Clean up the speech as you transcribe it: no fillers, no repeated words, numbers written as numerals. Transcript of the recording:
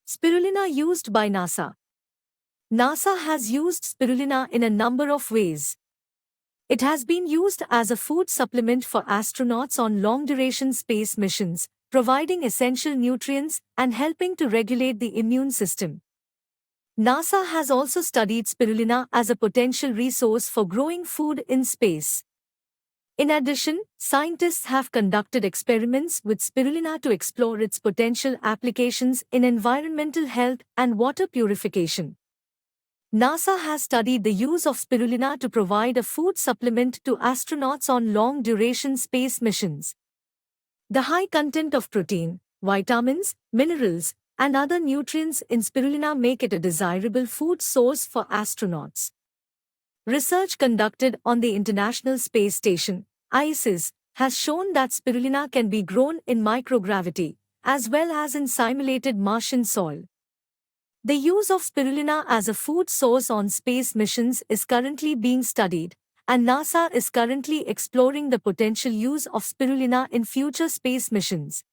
Spirulina used by NASA. NASA has used spirulina in a number of ways. It has been used as a food supplement for astronauts on long-duration space missions, providing essential nutrients and helping to regulate the immune system. NASA has also studied spirulina as a potential resource for growing food in space. In addition, scientists have conducted experiments with spirulina to explore its potential applications in environmental health and water purification. NASA has studied the use of spirulina to provide a food supplement to astronauts on long-duration space missions. The high content of protein, vitamins, minerals, and other nutrients in spirulina make it a desirable food source for astronauts. Research conducted on the International Space Station, ISS, has shown that spirulina can be grown in microgravity, as well as in simulated Martian soil. The use of spirulina as a food source on space missions is currently being studied, and NASA is currently exploring the potential use of spirulina in future space missions.